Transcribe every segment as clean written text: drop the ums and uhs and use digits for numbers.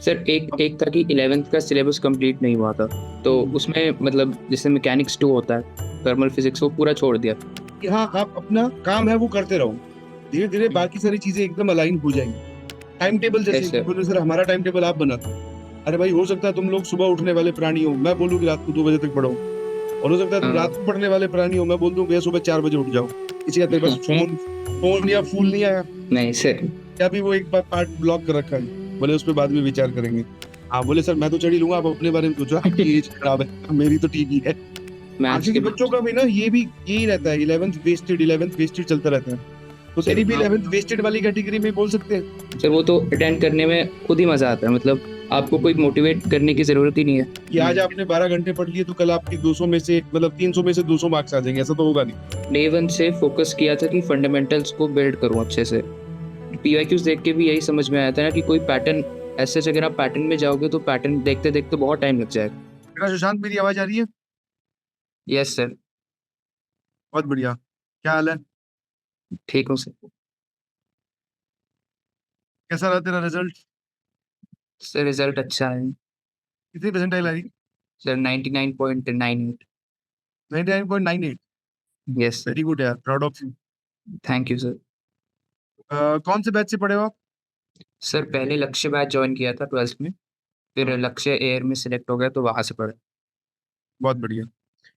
Sir एक एक था कि 11th का सिलेबस कंप्लीट नहीं हुआ था, तो उसमें मतलब जैसे मैकेनिक्स 2 होता है, थर्मल फिजिक्स, वो पूरा छोड़ दिया। कि हाँ, आप अपना काम है वो करते रहो, धीरे धीरे बाकी सारी चीजें एकदम अलाइन हो जाएंगी। टाइम टेबल जैसे यस कि सर। बोलो सर हमारा टाइम टेबल आप बनाते हो। अरे भाई, हो सकता है तुम लोग सुबह उठने वाले प्राणी हो, मैं बोलूँ कि रात को 2 बजे तक पढ़ो। और हो सकता है तुम रात को पढ़ने वाले प्राणी हो, मैं बोल दूं भैया सुबह 4 बजे उठ जाओ। किसी का तेरे पास फोन फोन या फूल नहीं आया, नहीं सर। या भी वो एक बार पार्ट ब्लॉक कर रखा है, बोले उस पर बाद में विचार करेंगे। हाँ बोले सर मैं तो चढ़ ही लूंगा, आप अपने बारे में सोचो, आपकी एज खराब है, मेरी तो ठीक ही है। हाँ, मैथ्स के क्योंकि बच्चों का भी ना ये भी यही रहता है, 11th वेस्टेड चलता रहता है। तो सर तेरी भी हाँ 11th वेस्टेड वाली कैटेगरी में बोल सकते हैं सर, वो तो अटेंड करने में खुद ही मजा आता है, मतलब आपको कोई मोटिवेट करने की जरूरत ही नहीं है। कि आज आपने 12 घंटे पढ़ लिए तो कल आपकी 200 में से मतलब 300 में से 200 मार्क्स आ जाएंगे, ऐसा तो होगा नहीं। डे वन से फोकस किया था कि फंडामेंटल्स को बिल्ड करूं अच्छे से। पीवाईक्यूज देख के भी यही समझ में आया था ना कि कोई पैटर्न, ऐसे अगर आप पैटर्न में जाओगे तो पैटर्न देखते देखते बहुत टाइम लग जाएगा। मेरा सुशांत, मेरी आवाज आ रही है? Yes sir. बहुत बढ़िया। क्या हाल है? ठीक हूँ सर। कैसा रहा तेरा रिजल्ट? सर रिजल्ट अच्छा है। कितनी परसेंटाइल आई? Sir 99.98। 99.98। Yes sir. Very good यार, proud of you. Thank you sir. कौन से बैच से पढ़े हो आप? सर पहले लक्ष्य बैच ज्वाइन किया था 12th में, फिर हाँ, लक्ष्य एयर में सिलेक्ट हो गया तो वहां से पढ़ा। बहुत बढ़िया।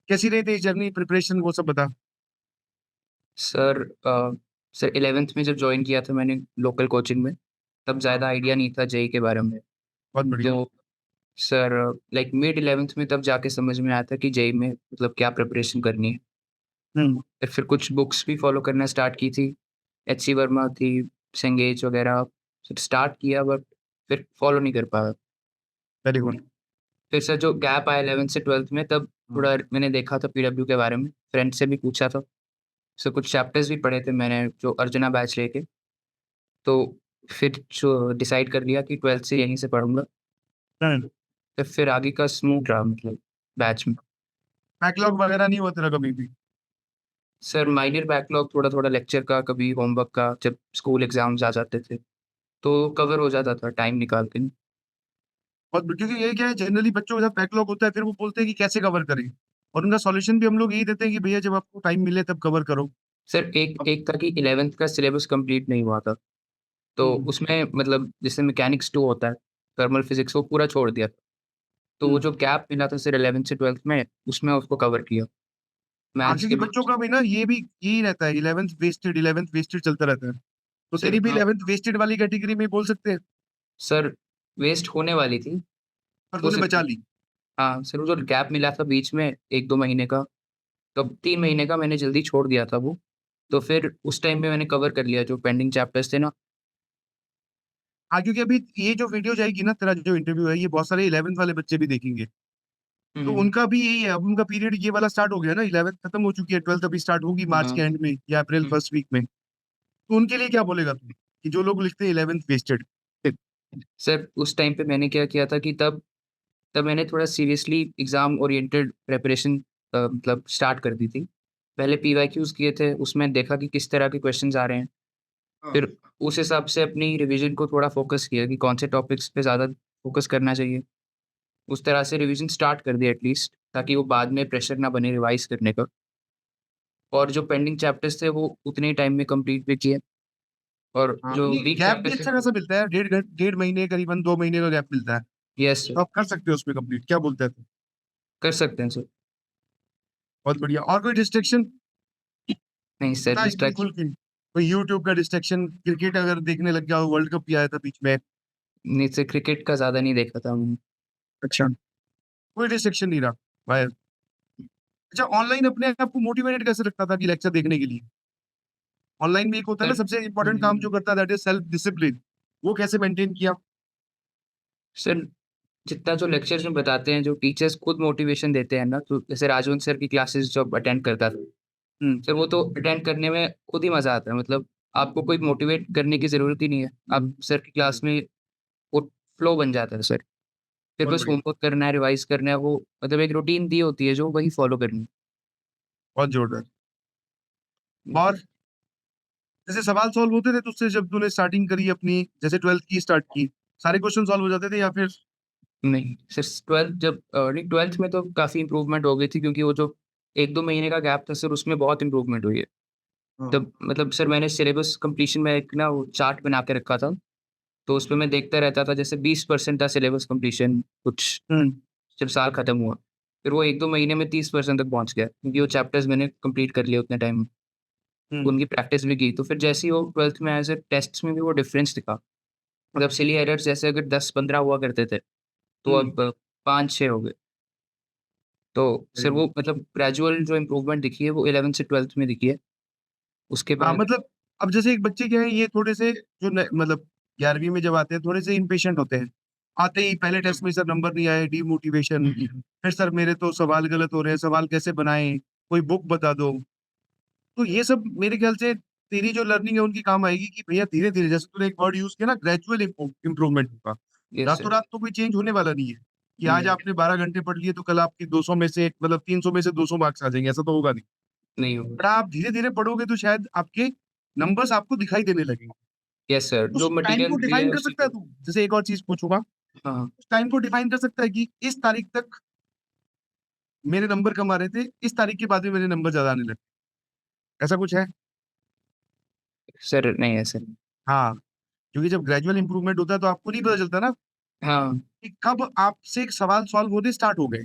कैसी रही थी जर्नी, प्रिपरेशन, वो सब बता। सर सर 11th में जब ज्वाइन किया था मैंने लोकल कोचिंग में, तब हाँ, ज़्यादा आइडिया नहीं था जेई के बारे में। बहुत बढ़िया। तो सर लाइक मिड 11th में तब जाके समझ में आया था कि जेई में मतलब क्या प्रिपरेशन करनी है। हम्म। फिर कुछ बुक्स भी फॉलो करना स्टार्ट की थी, एच सी वर्मा थी, सेंगेज वगैरह। फिर स्टार्ट किया बट फिर फॉलो नहीं कर पाया। Very good. फिर सर जो गैप आया 11th से 12th में, तब थोड़ा मैंने देखा था पीडब्ल्यू के बारे में, फ्रेंड से भी पूछा था। सर कुछ चैप्टर्स भी पढ़े थे मैंने जो अर्चना बैच लेके। तो फिर जो डिसाइड कर लिया कि 12th से यहीं से पढ़ूंगा। तो फिर आगे का स्मूथ रहा मतलब बैच में। बैकलॉग वगैरह नहीं हुआ तेरा कभी भी? सर माइनर बैकलॉग थोड़ा थोड़ा लेक्चर का, कभी होमवर्क का, जब स्कूल एग्जाम्स आ जाते थे तो कवर हो जाता था टाइम निकाल के। क्योंकि ये क्या है, जनरली बच्चों के साथ बैकलॉग होता है, फिर वो बोलते हैं कि कैसे कवर करें। और उनका सॉल्यूशन भी हम लोग यही देते हैं कि भैया जब आपको टाइम मिले तब कवर करो। सर एक अब एक था कि 11th का सिलेबस कंप्लीट नहीं हुआ था, तो हम्म, उसमें मतलब जैसे मैकेनिक्स 2 होता है, थर्मल फिजिक्स, वो पूरा छोड़ दिया। तो वो हम्म। जो गैप मिला था सर 11th से 12th में, उसमें उसको कवर किया। हाँ, मैथ्स के क्योंकि भी। बच्चों का भी ना ये भी यही रहता है, 11th वेस्टेड चलता रहता है। तो सर तेरी भी हाँ 11th वेस्टेड वाली कैटेगरी में बोल सकते हैं। सर, वेस्ट होने वाली थी। पर हो तूने बचा सकती। ली। हाँ सर, वो जो गैप मिला था बीच में 1-2 महीने का, तब 3 महीने का मैंने जल्दी छोड़ दिया था वो। तो फिर उस टाइम में मैंने कवर कर लिया जो पेंडिंग चैप्टर्स थे ना। हाँ, क्योंकि अभी ये जो वीडियो जाएगी ना, तेरा जो इंटरव्यू है, ये बहुत सारे 11th वाले बच्चे भी देखेंगे। तो हम्म। उनका भी यही है, अब उनका पीरियड ये वाला स्टार्ट हो गया ना, 11th खत्म हो चुकी है, 12th अभी स्टार्ट होगी मार्च के हाँ। एंड में या अप्रैल हम्म। फर्स्ट वीक में। तो उनके लिए क्या बोलेगा तू, कि जो लोग लिखते हैं 11th वेस्टेड? सर उस टाइम पे मैंने क्या किया था कि तब तब मैंने थोड़ा सीरियसली एग्ज़ाम ओरिएंटेड प्रिपरेशन मतलब स्टार्ट कर दी थी। पहले पीवाईक्यूज़ किए थे, उसमें देखा कि किस तरह के क्वेश्चन्स आ रहे हैं। हाँ, फिर उस हिसाब से अपनी रिवीजन को थोड़ा फ़ोकस किया कि कौन से टॉपिक्स पे ज़्यादा फ़ोकस करना चाहिए। उस तरह से रिवीजन स्टार्ट कर दिया एटलीस्ट, ताकि वो बाद में प्रेशर ना बने रिवाइज़ करने का। और जो पेंडिंग चैप्टर्स थे वो उतने ही टाइम में कंप्लीट भी किए। और हाँ, जो नहीं वीक गैप भी चैप्टर्स थे। अच्छा खासा मिलता है, 1.5 महीने करीबन 2 महीने का गैप मिलता है। Yes sir. तो आप कर सकते हो उसमें कंप्लीट, क्या बोलते हैं तू? कर सकते हैं सर। बहुत बढ़िया। और कोई डिस्ट्रैक्शन? नहीं सर, बता एकदम डिस्ट्रैक्शन। खुल के। कोई यूट्यूब का डिस्ट्रैक्शन, क्रिकेट अगर देखने लग जाओ, वर्ल्ड कप भी आया था बीच में। नहीं सर, क्रिकेट का ज़्यादा नहीं देखा था मैंने। अच्छा, कोई डिस्ट्रैक्शन नहीं रहा भाई? अच्छा, ऑनलाइन अपने आप को मोटिवेटेड कैसे रखता था कि लेक्चर देखने के लिए? ऑनलाइन में एक होता है ना सर सबसे इंपॉर्टेंट काम जो करता है, दैट इज सेल्फ डिसिप्लिन। वो कैसे मेंटेन किया? सर जितना जो लेक्चर्स में बताते हैं, जो टीचर्स खुद मोटिवेशन देते हैं ना, तो जैसे राजवंत सर की क्लासेस जब अटेंड करता था, हम्म। सर वो तो अटेंड करने में खुद ही मज़ा आता है। मतलब आपको कोई मोटिवेट करने की ज़रूरत ही नहीं है। आप सर की क्लास में वो फ्लो बन जाता है सर। फिर बहुत बस बढ़िया। होमवर्क करना है, रिवाइज़ करना है, वो मतलब एक रूटीन दी होती है जो वही फॉलो करनी बहुत जोरदार। है। और जैसे सवाल सॉल्व होते थे तुझसे जब तूने स्टार्टिंग करी अपनी, जैसे 12th की स्टार्ट की, सारे क्वेश्चन सॉल्व हो जाते थे या फिर? नहीं सर, 12th जब नहीं 12th में तो काफ़ी इम्प्रूवमेंट हो गई थी, क्योंकि वो जो 1-2 महीने का गैप था सर, उसमें बहुत इम्प्रूवमेंट हुई है। हाँ। तब मतलब सर मैंने सिलेबस कंप्लीशन में एक ना वो चार्ट बना के रखा था, तो उसपे मैं देखता रहता था, जैसे 20% था सिलेबस कंप्लीशन कुछ हुँ, जब साल खत्म हुआ। फिर वो 1-2 महीने में 30% तक पहुँच गया, क्योंकि वो चैप्टर्स मैंने कंप्लीट कर लिए उतने टाइम में। हुँ, उनकी प्रैक्टिस भी की, तो फिर जैसे ही वो 12th में आया सर, टेस्ट्स में भी वो डिफरेंस दिखा। मतलब सिली एरर्स जैसे अगर 10-15 हुआ करते थे, तो हुँ। अब 5-6 हो गए। तो वेरी सर गुड। वो मतलब ग्रेजुअल जो इम्प्रूवमेंट दिखी है, वो 11th से 12th में दिखी है। उसके हाँ, बाद मतलब अब जैसे एक बच्चे क्या है, ये थोड़े से जो न मतलब 11वीं में जब आते हैं, थोड़े से इम्पेशेंट होते हैं। आते ही पहले टेस्ट में सर नंबर नहीं आए, डिमोटिवेशन, फिर सर मेरे तो सवाल गलत हो रहे हैं, सवाल कैसे बनाएँ? कोई बुक बता दो। तो ये सब मेरे ख्याल से तेरी जो लर्निंग है उनकी काम आएगी कि भैया धीरे-धीरे, जैसे तूने एक वर्ड यूज़ किया ना, ग्रेजुअल इम्प्रूवमेंट होगा। Yes sir. रातों-रात तो कोई चेंज होने वाला नहीं है, कि आज नहीं, आपने 12 घंटे पढ़ लिए तो कल आपकी 200 में से मतलब 300 में से 200 मार्क्स आ जाएँगे, ऐसा तो होगा नहीं। नहीं होगा। बट आप धीरे-धीरे पढ़ोगे तो शायद आपके नंबर्स आपको दिखाई देने लगेंगे। यस सर, उस जो टाइम को मटेरियल भी डिफाइन है कर उसी सकता है को। तू? जैसे एक और चीज़ पूछूँगा, हाँ, हाँ। उस टाइम को डिफाइन कर सकता है कि इस तारीख तक मेरे नंबर कम आ रहे थे, इस तारीख के बाद में मेरे नंबर ज़्यादा आने लगे। ऐसा कुछ है? सर नहीं है सर। हाँ, क्योंकि जब ग्रेजुअल इम्प्रूवमेंट होता है तो आपको नहीं पता चलता ना हाँ, कि कब आपसे सवाल सॉल्व होने स्टार्ट हो गए।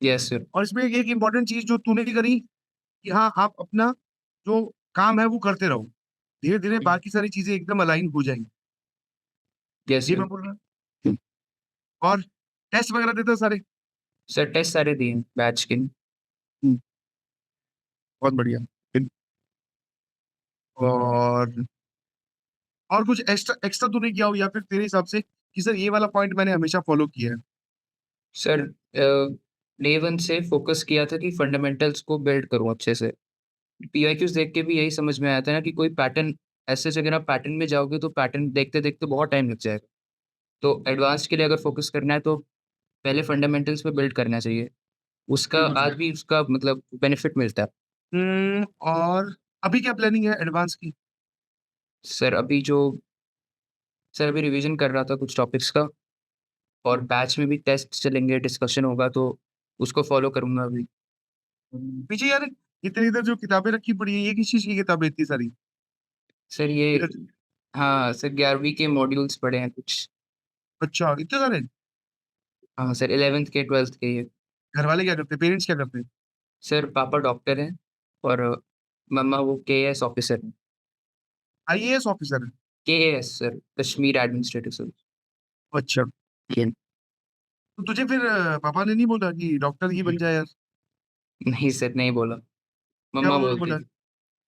Yes sir. और इसमें एक इम्पोर्टेंट चीज़ जो तूने करी कि हाँ, आप अपना जो काम है वो करते रहो। धीरे-धीरे बाकी सारी चीज़ें एकदम अलाइन हो जाएँगी। यस ये सर। मैं बोल रहा हूँ। और टेस्ट वगैरह देते हो सारे? सर टेस्ट सारे दिए हैं बैच के। हुँ, बहुत बढ़िया। फिर और और कुछ एक्स्ट्रा एक्स्ट्रा तूने किया हो या फिर तेरे हिसाब से कि सर ये वाला पॉइंट मैंने हमेशा फॉलो किया है? सर डे 1 से फ़ोकस किया था कि फंडामेंटल्स को बिल्ड करूँ अच्छे से। पीवाईक्यूज़ देख के भी यही समझ में आया था ना कि कोई पैटर्न ऐसे से अगर आप पैटर्न में जाओगे तो पैटर्न देखते-देखते बहुत टाइम लग जाएगा। तो एडवांस्ड के लिए अगर फ़ोकस करना है तो पहले फंडामेंटल्स पे बिल्ड करना चाहिए। उसका बिल्कुल सही। आज भी उसका मतलब बेनिफिट मिलता है। और अभी क्या प्लानिंग है एडवांस की? सर अभी जो सर अभी रिवीजन कर रहा था कुछ टॉपिक्स का, और हुँ, बैच में भी टेस्ट चलेंगे, डिस्कशन होगा, तो उसको फ़ॉलो करूँगा अभी। पीछे यार इधर-इधर जो किताबें रखी पड़ी हैं, ये किस चीज़ की किताबें इतनी सारी? सर ये ये हाँ, सर 11वीं के मॉड्यूल्स पढ़े हैं कुछ। अच्छा, इतने सारे? हाँ सर, 11th के 12th के ये। घरवाले क्या करते हैं? पेरेंट्स क्या करते हैं? सर पापा डॉक्टर हैं और मम्मा वो केएएस ऑफ़िसर हैं। आईएएस ऑफिसर हैं? KAS sir, Kashmir administrative service. अच्छा, ये तो तुझे फिर पापा ने नहीं बोला कि डॉक्टर ही बन जा यार? नहीं सर, नहीं बोला, क्या मम्मा उन्होंने बोलती बोला? थी।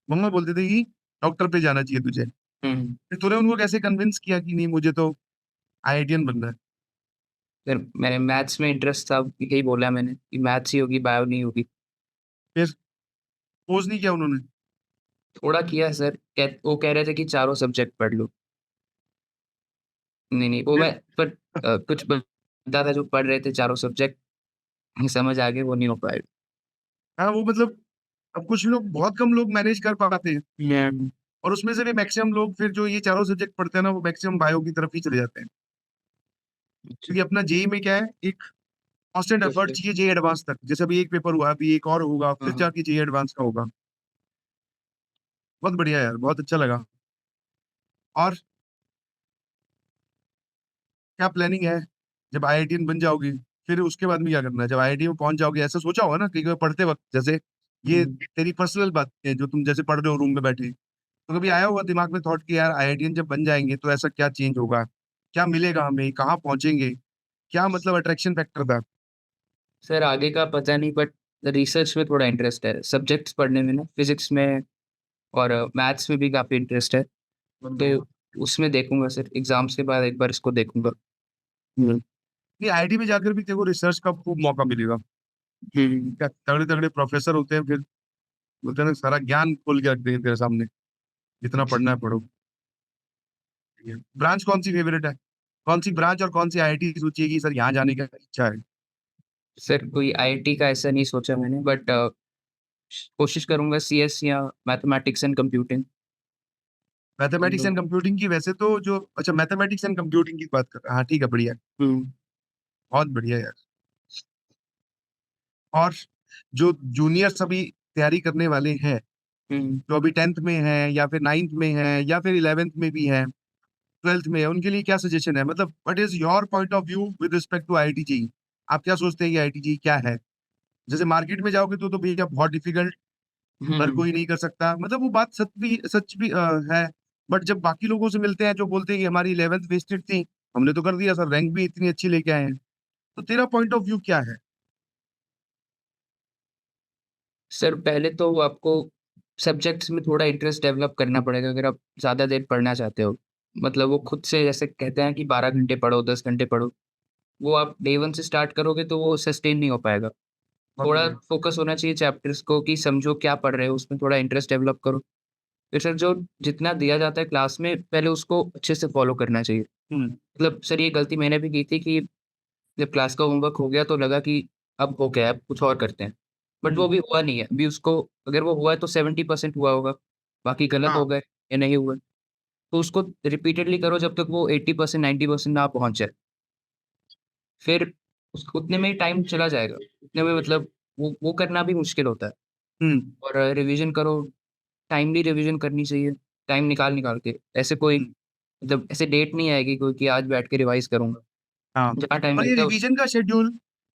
मम्मा बोलते थे कि डॉक्टर पे जाना चाहिए तुझे। हुँ। फिर तूने उनको कैसे कन्विंस किया कि नहीं मुझे तो आईआईटीएन बनना है? फिर मैंने मैथ्स में इंटरेस्ट था, यही बोला मैंने कि मैथ्स ही होगी, बायो नहीं होगी। फिर फ़ोर्स नहीं किया उन्होंने? थोड़ा किया सर, वो कह रहे थे कि चारों सब्जेक्ट पढ़ लो। नहीं, नहीं, वो फिर मैं पर कुछ बंदा था जो पढ़ रहे थे चारों सब्जेक्ट, समझ आ गए, वो नहीं हो पाएगा। हाँ, वो मतलब अब कुछ लोग, बहुत कम लोग मैनेज कर पाते हैं हुँ। और उसमें से भी मैक्सिमम लोग फिर जो ये चारों सब्जेक्ट पढ़ते हैं ना, वो मैक्सिमम बायो की तरफ ही चले जाते हैं। अच्छा। क्योंकि अपना जेईई में क्या है, एक कांस्टेंट यस एफर्ट सर। चाहिए जेईई एडवांस तक। जैसे अभी एक पेपर हुआ, अभी एक और होगा, हाँ, फिर हाँ। जाके जेईई एडवांस का होगा। बहुत बढ़िया यार, बहुत अच्छा लगा। और क्या प्लानिंग है? जब आईआईटीएन बन जाओगे, फिर उसके बाद में क्या करना है? जब आईआईटी में पहुँच जाओगे, ऐसा सोचा होगा ना कई बार पढ़ते वक़्त, जैसे ये हुँ। तेरी पर्सनल बात है जो तुम जैसे पढ़ रहे हो रूम में बैठे। तो कभी आया होगा दिमाग में थॉट कि यार आईआईटीएन जब बन जाएँगे तो ऐसा क्या चेंज होगा? क्या मिलेगा हमें? कहाँ पहुँचेंगे? क्या मतलब अट्रैक्शन फैक्टर था? सर आगे का पता नहीं, बट रिसर्च में थोड़ा इंटरेस्ट है, सब्जेक्ट्स पढ़ने में ना, फिज़िक्स में और मैथ्स में भी काफ़ी इंटरेस्ट है। तो उसमें देखूँगा सर, एग्ज़ाम्स के बाद एक बार इसको देखूँगा। हुँ। नहीं, आईआईटी में जाकर भी तेरे को रिसर्च का खूब मौका मिलेगा। हुँ। क्या तगड़े-तगड़े प्रोफ़ेसर होते हैं, फिर बोलते हैं ना सारा ज्ञान खोल के रख देंगे तेरे सामने, जितना पढ़ना है पढ़ो। ब्रांच कौन-सी फ़ेवरेट है? कौन-सी ब्रांच और कौन-सी आईआईटी सोची है कि सर यहाँ जाने का इच्छा है? सर कोई आईआईटी का ऐसा नहीं सोचा मैंने, बट कोशिश करूँगा सीएस या mathematics and computing. Mathematics and computing की वैसे तो जो अच्छा मैथमेटिक्स एंड कंप्यूटिंग की बात कर रहा, हाँ ठीक है, बढ़िया, हम्म बहुत बढ़िया यार। और जो जूनियर्स अभी तैयारी करने वाले हैं, हम्म जो अभी 10th में है या फिर 9th में है या फिर 11th में भी है, 12th में है, उनके लिए क्या सजेशन है? मतलब what is your point of view with respect to IIT JEE? आप क्या सोचते हैं कि आईआईटी जी क्या है? जैसे मार्केट में जाओगे तो भैया बहुत डिफिकल्ट, हर हम्म कोई नहीं कर सकता, मतलब वो बात सच भी है। बट जब बाकी लोगों से मिलते हैं जो बोलते हैं कि हमारी 11th वेस्टेड थी, हमने तो कर दिया सर, रैंक भी इतनी अच्छी लेके आए हैं, तो तेरा पॉइंट ऑफ व्यू क्या है? सर पहले तो आपको सब्जेक्ट्स में थोड़ा इंटरेस्ट डेवलप करना पड़ेगा अगर आप ज़्यादा देर पढ़ना चाहते हो। मतलब वो खुद से जैसे कहते हैं कि 12 घंटे पढ़ो, 10 घंटे पढ़ो, वो आप डे 1 से स्टार्ट करोगे तो वो सस्टेन नहीं हो पाएगा। बहुत थोड़ा बढ़िया। फ़ोकस होना चाहिए चैप्टर्स को कि समझो क्या पढ़ रहे हो, उसमें थोड़ा इंटरेस्ट डेवलप करो। फिर सर जो जितना दिया जाता है क्लास में पहले उसको अच्छे से फ़ॉलो करना चाहिए। हम्म। मतलब सर ये गलती मैंने भी की थी कि जब क्लास का होमवर्क हो गया तो लगा कि अब हो गया है, अब कुछ और करते हैं। बट वो हम्म। अभी हुआ नहीं है। अभी उसको अगर वो हुआ है तो 70% हुआ होगा, बाकी गलत हो हाँ। गए या नहीं हुए। तो उसको रिपीटेडली करो जब तक वो 80% 90% ना पहुँच जाए। फिर उस उतने में ही टाइम चला जाएगा। उतने में मतलब वो करना भी मुश्किल होता है। हम्म। और रिविज़न करो, टाइमली रिविज़न करनी चाहिए, टाइम निकाल-निकाल के। ऐसे कोई हम्म। मतलब ऐसे डेट नहीं आएगी कोई कि आज बैठ के रिवाइज़ करूँगा। हाँ। जहाँ टाइम और ये लगता है उस रिवीजन का शेड्यूल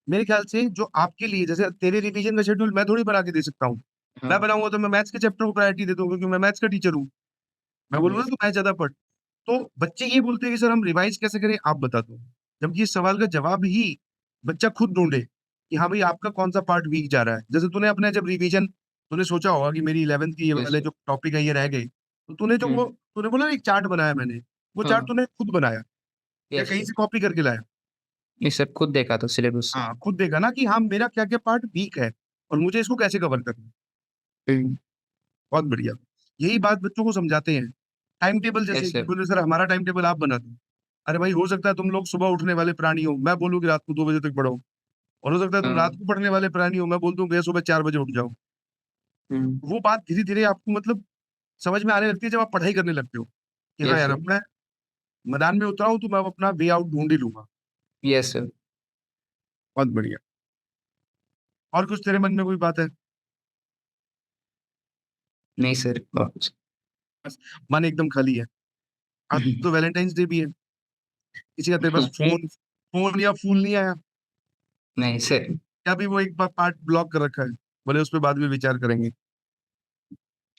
मेरे ख्याल से जो आपके लिए, जैसे तेरे रिवीजन का शेड्यूल मैं थोड़ी बना के दे सकता हूँ। मैं हाँ। बनाऊंगा तो मैं मैथ्स के चैप्टर को प्रायोरिटी दे दूंगा क्योंकि मैं मैथ्स का टीचर हूँ। मैं बोलूंगा यस। तो मैथ्स ज्यादा पढ़। तो बच्चे ये बोलते हैं कि सर हम रिवाइज कैसे करें, आप बता दो। जबकि इस सवाल का जवाब ही बच्चा खुद ढूंढे कि हाँ भाई आपका कौन सा पार्ट वीक जा रहा है। जैसे तूने अपने जब रिवीजन, तूने सोचा होगा कि मेरी 11th की ये यस वाले सर। जो टॉपिक है ये रह गए, तो तूने जो हुँ। वो तूने बोला ना एक चार्ट बनाया मैंने, वो चार्ट हाँ। तूने खुद बनाया या यस कहीं सर। से कॉपी करके लाया? नहीं सर खुद देखा था सिलेबस से। हाँ, खुद देखा ना कि हाँ मेरा क्या क्या पार्ट वीक है और मुझे इसको कैसे कवर करना है। हुँ। बहुत बढ़िया। यही बात बच्चों को समझाते हैं। टाइम टेबल जैसे यस कि सर। बोले सर हमारा टाइम टेबल आप बना दो। अरे भाई हो सकता है तुम लोग सुबह उठने वाले प्राणी हो, मैं बोलूँ कि रात को 2 बजे तक पढ़ो। और हो सकता है तुम रात हाँ। को पढ़ने वाले प्राणी हो, मैं बोल दूं भैया सुबह 4 बजे उठ जाओ। हुँ। वो बात धीरे धीरे आपको मतलब समझ में आने लगती है जब आप पढ़ाई करने लगते हो कि हाँ यस यार सर। अब मैं मैदान में उतरा हूँ तो मैं अब अपना वे आउट ढूंढ ही लूंगा। Yes sir. बहुत बढ़िया। और कुछ तेरे मन में कोई बात है? नहीं सर और कुछ बस मन एकदम खाली है। आज तो वैलेंटाइंस डे भी है, किसी का तेरे पास फोन फोन या फूल नहीं आया? नहीं सर। या भी वो एक बार पार्ट ब्लॉक कर रखा है, बोले उस पर बाद में विचार करेंगे?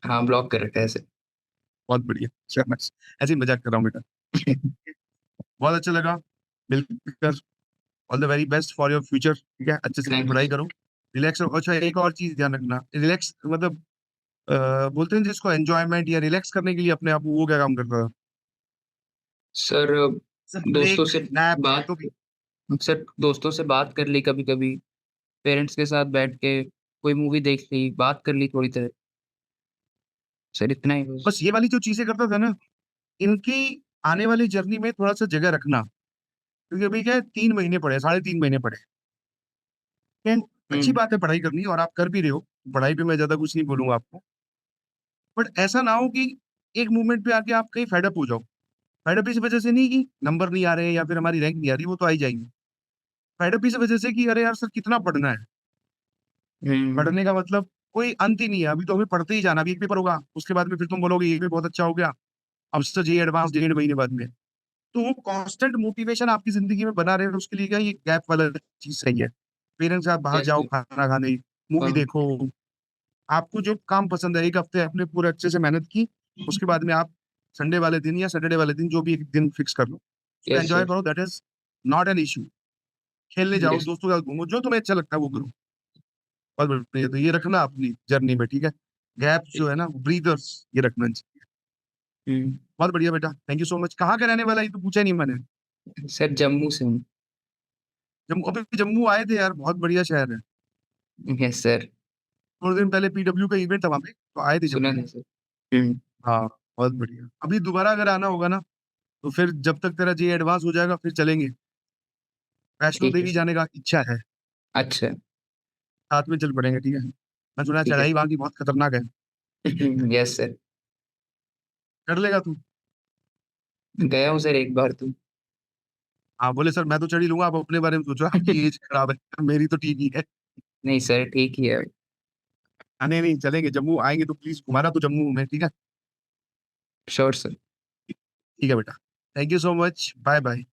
हाँ, ब्लॉक कर रखा है सर। बहुत बढ़िया, शाबाश। ऐसे ही मजाक कर रहा हूँ बेटा। बहुत अच्छा लगा मिलकर। All the very best for your future, ठीक है, अच्छे से थैंक यू पढ़ाई सर। करो, रिलैक्स रहो। अच्छा एक और चीज ध्यान रखना, रिलैक्स मतलब बोलते हैं जिसको एंजॉयमेंट या रिलैक्स करने के लिए अपने आप को, वो क्या काम करता है? सर सर दोस्तों ब्रेक, से नैप, बात जो भी। सर दोस्तों से बात कर ली कभी-कभी, पेरेंट्स के साथ बैठ के कोई मूवी देख ली, बात कर ली थोड़ी देर। सर इतना ही बस। बस ये वाली जो चीजें करता था ना, इनकी आने वाली जर्नी में थोड़ा सा जगह रखना। क्योंकि अभी क्या है, 3 महीने पड़े, 3.5 महीने पड़े। ठीक है? अच्छी हुँ। बात है पढ़ाई करनी और आप कर भी रहे हो। पढ़ाई पे मैं ज्यादा कुछ नहीं बोलूंगा आपको। बट ऐसा ना हो कि एक मूवमेंट पे आके आप कहीं फेड अप हो जाओ। फेड अप इस वजह से नहीं कि नंबर नहीं आ रहे या फिर हमारी रैंक नहीं आ रही, वो तो आ ही जाएंगे। फेड अप इस वजह से कि अरे यार सर कितना पढ़ना है। हुँ। पढ़ने का मतलब कोई अंत ही नहीं है, अभी तो हमें पढ़ते ही जाना। अभी एक पेपर होगा, उसके बाद में फिर तुम बोलोगे ये भी बहुत अच्छा हो गया, अब सर ये एडवांस 1.5 महीने बाद में। तो वो कांस्टेंट मोटिवेशन आपकी जिंदगी में बना रहे, उसके लिए क्या ये गैप वाला चीज सही है। पेरेंट्स के साथ बाहर यस जाओ, सर। खाना खाने, मूवी हाँ। देखो। आपको जो काम पसंद है, एक हफ्ते आपने पूरे अच्छे से मेहनत की, उसके बाद में आप संडे वाले दिन या सैटरडे वाले दिन जो भी एक दिन फिक्स कर लो, उसको यस एंजॉय सर। करो, that is not an issue. खेलने जाओ, यस। दोस्तों के साथ घूमो, जो तुम्हें अच्छा लगता है वो करो। बहुत बढ़िया, तो ये रखना अपनी जर्नी में, ठीक है? गैप्स जो है ना, ब्रीदर्स, ये रखना चाहिए। हुँ। बहुत बढ़िया बेटा, थैंक यू सो मच। कहाँ का रहने वाला है ये तो पूछा नहीं मैंने। सर जम्मू से हूँ। जम्मू, अभी जम्मू आए थे यार, बहुत बढ़िया शहर है। Yes sir. थोड़े दिन पहले पीडब्ल्यू का इवेंट था वहाँ पे, तो आए थे सुना जम्मू। था सर। हुँ। हाँ, बहुत बढ़िया। अभी दोबारा अगर आना होगा ना, तो फिर जब तक तेरा जे एडवांस हो जाएगा फिर चलेंगे। वैष्णो ठीक है देवी सर। जाने का इच्छा है, अच्छा। साथ में चल पड़ेंगे, ठीक है? मैं सुना है ठीक है चढ़ाई सर। वहाँ की बहुत खतरनाक है। Yes sir. चढ़ लेगा तू? गया हूँ सर एक बार तो। हाँ बोले सर मैं तो चढ़ ही लूंगा, आप अपने बारे में सोचो, आपकी एज खराब है, मेरी तो ठीक ही है। नहीं सर ठीक ही है। नहीं नहीं चलेंगे, जम्मू आएंगे तो प्लीज घुमाना तो जम्मू में, ठीक है? Sure sir. ठीक है बेटा, thank you so much, bye bye.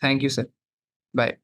Thank you sir. Bye.